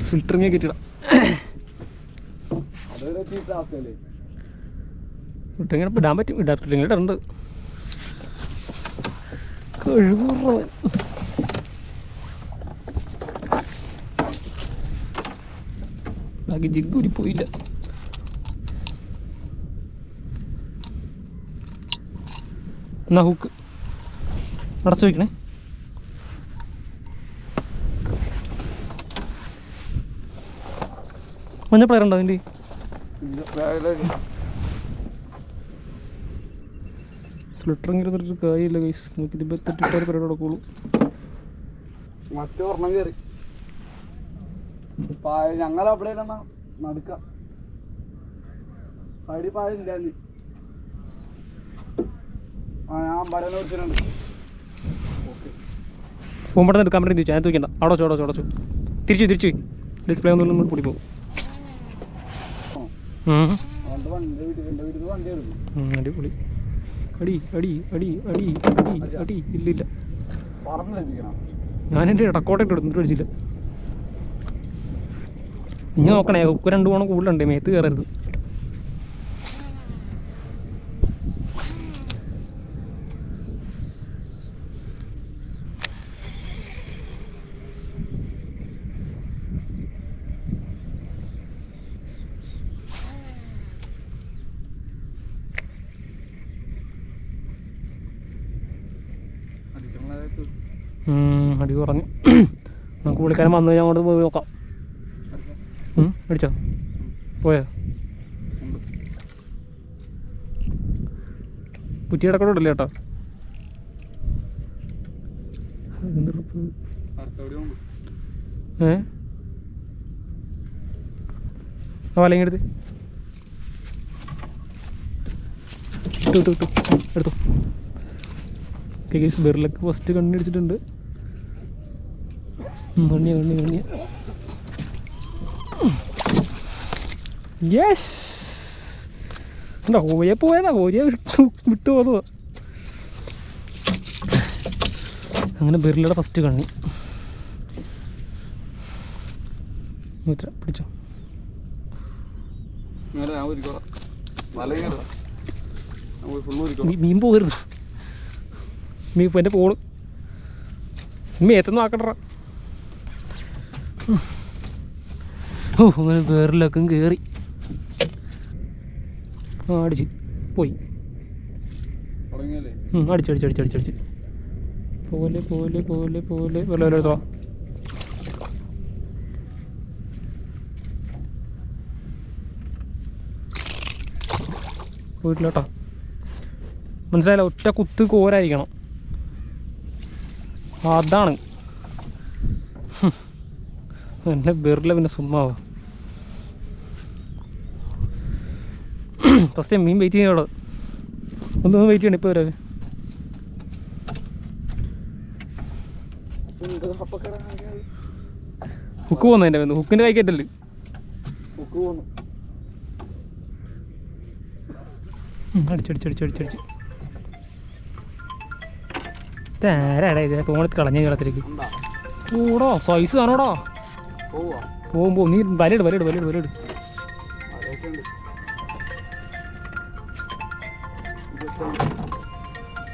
ഫിൽറ്ററിങ്ങ കെട്ടിടാം. ഫിൽറ്ററിങ്ങനെ ഇടാൻ പറ്റും, ഫിൽറ്ററിങ്ങനെ ഇടണ്ട്. കഴിവുറവൻ. ബാക്കി ജിഗ്ഗൂരി പോയില്ല. എന്നാ ഹുക്ക് അടച്ചു വയ്ക്കണേ. മഞ്ഞ പ്ലെയറുണ്ടോ അതിൻ്റെ? സ്ലിട്ടറിങ്ങിലൊരു കാര്യമില്ല ഗൈസ്. നമുക്ക് ഇതിപ്പോൾ തെറ്റിട്ടാൽ പരിപാടി നടക്കുള്ളൂ. മറ്റൊരെണ്ണം കയറി ഞങ്ങൾ അവിടെ നടക്ക സൈഡിൽ പായില്ല. ഞാൻ പടനെ വിളിച്ചിട്ടുണ്ട്. പോകുമ്പോഴത്തെ എടുക്കാൻ പറ്റും. തിരിച്ചു അതിനകത്ത് വയ്ക്കണ്ട. അടച്ചു തിരിച്ചു ഡിസ്പ്ലേ ഒന്നും പൊടി പോകും. അടിപൊളി. അടി ഇല്ലില്ല. ഞാൻ എൻ്റെ ഇടക്കോട്ടയിട്ട് എടുത്തിട്ട് അടിച്ചില്ല. ഇനി നോക്കണേ, ഉപ്പ് 2 പോണം കൂടുതലുണ്ട്, മേത്ത് കയറരുത്. അടി കുറഞ്ഞു. നമുക്ക് പുള്ളിക്കാരൻ വന്നു കഴിഞ്ഞാൽ അങ്ങോട്ട് പോയി നോക്കാം. അടിച്ചോ? പോയോ? കുറ്റി കിടക്കോടെ ഇടല്ലേ കേട്ടോ. വലങ്ങി എടുത്ത് എടുത്തോ. കേസ് ബെറിലൊക്കെ ഫസ്റ്റ് കണ്ണടിച്ചിട്ടുണ്ട്. കണ്ണിയ യെസ്. എന്താ കോഴിയെ പോയതാ, കോഴിയെ വിട്ടു പോന്നതാ. അങ്ങനെ ബെറിലയുടെ ഫസ്റ്റ് കണ്ണി. പിടിച്ചോ. മീൻ പോകരുത്, മീൻ എൻ്റെ പോള് മേത്തൊന്നും ആക്കണ്ട. ഓ അങ്ങനെ ബെറിലൊക്കെ കയറി അടിച്ച് പോയി. അടിച്ചടിച്ചടിച്ചടിച്ചടിച്ച് പോലെ പോലെ പോലെ പോലെ പോലെ എടുത്തോ. പോയിട്ടില്ല കേട്ടോ. മനസ്സിലായില്ല, ഒറ്റ കുത്ത് കോരായിരിക്കണം, അതാണ്. എന്നെ ബെറില പിന്നെ സുമ്മാവാ. ഫസ്റ്റ് ടൈം മീൻ വെയിറ്റ് ചെയ്യാനുള്ളത്. ഒന്ന് വെയിറ്റ് ചെയ്യണം. ഇപ്പോൾ വരാവേ. ഹുക്ക് പോന്നു എൻ്റെ വന്ന്. ഹുക്കിൻ്റെ കൈക്കറ്റല്ലേ അടിച്ചടിച്ചടിച്ചടിച്ചടിച്ച് ആരാടാ ഇത് തോണത്ത് കളഞ്ഞ കേരളത്തിലേക്ക്. ഓടാ സൈസ് കാണോടാ. പോകുമ്പോ നീ വലയിട് വലയിട് വലയിട് വലയിട്.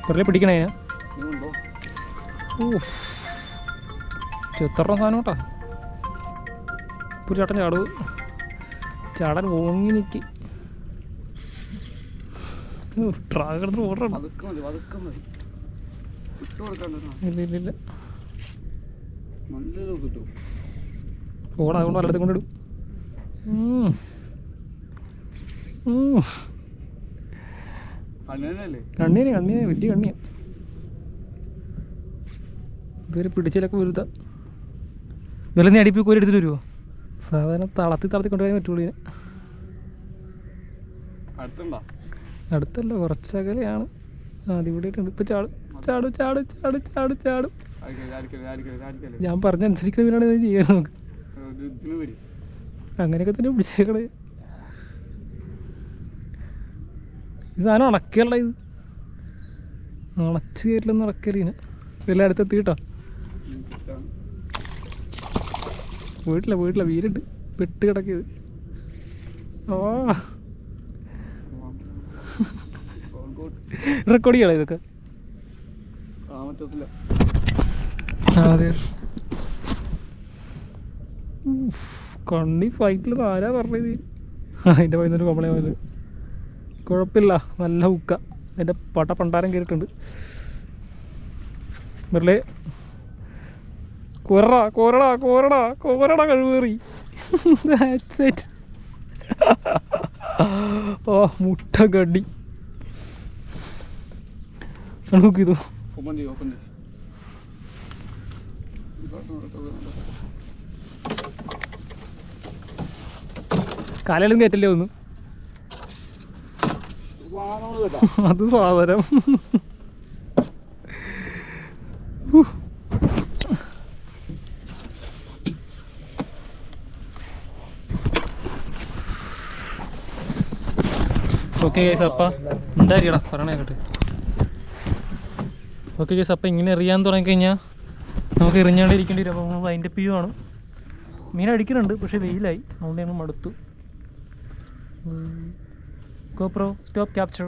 വെറുതെ പിടിക്കണേ. ഓ ചെത്തറ സാധനം കേട്ടാ. ഒരു ചേട്ടൻ ചാടു, ചാടാൻ ഓങ്ങി നിൽക്കി. ട്രാഗെടുത്ത് ഓടണം. ഇല്ല ഇല്ല ഇല്ല ഓടാ. അതുകൊണ്ട് വല്ലയിടത്തും കൊണ്ടിടും. കണ്ണിന് കണ്ണിന് വലിയ കണ്ണിയാ. ഇതുവരെ പിടിച്ചാലൊക്കെ വലുതാ. വെറുതെ അടിപ്പി കോരി എടുത്തിട്ട് വരുമോ? സാധാരണ തളത്തി കൊണ്ടുപോകാൻ പറ്റുള്ളൂ. അടുത്തല്ല, കുറച്ചകലെയാണ്. അതിവിടെ ആയിട്ടുണ്ട്. ഇപ്പൊ ചാടും ചാടും ചാടും ചാടും ചാടും ചാടും. ഞാൻ പറഞ്ഞനുസരിക്കുന്നതിനാണ് ഇത് ചെയ്യാൻ നോക്ക്. അങ്ങനെയൊക്കെ തന്നെ പിടിച്ചേക്കണേ. ഇത് സാധനം ഉണക്കല്ല, ഇത് ഉണച്ച് കയറില്ലെന്ന് ഉണക്കലിന്. എല്ലാം അടുത്തെത്തി കേട്ടോ. വീട്ടില വീരുണ്ട് പെട്ട് കിടക്കിയത്. ഓ റെക്കോർഡ് ചെയ്യണം ഇതൊക്കെ. അതെ കണ്ണി ഫൈറ്റിൽ ആരാ പറഞ്ഞത്? അതിൻ്റെ വൈകുന്നേരം കോമള പോയത്. കുഴപ്പമില്ല, നല്ല ഹുക്ക. അതിൻ്റെ പണ്ടാരം കയറിയിട്ടുണ്ട്. വെറുതെ കോരടാ കഴിവേറി. ഓ മുട്ട കടി നോക്കിയതു. കാലയിലും കയറ്റല്ലേ ഒന്ന്. അത് സാധനം. ഓക്കെ കേസ് അപ്പം ഉണ്ടായിരിക്കടാ പറയണേ കേട്ടെ. ഓക്കെ കേസ് അപ്പം ഇങ്ങനെ എറിയാൻ തുടങ്ങിക്കഴിഞ്ഞാൽ നമുക്ക് എറിഞ്ഞാണ്ടിരിക്കേണ്ടി വരും. അപ്പോൾ നമ്മൾ അതിൻ്റെ വ്യൂ ആണ്. മീൻ അടിക്കുന്നുണ്ട്, പക്ഷേ വെയിലായി, അതുകൊണ്ട് ഞങ്ങൾ മടുത്തു. GoPro stop capture.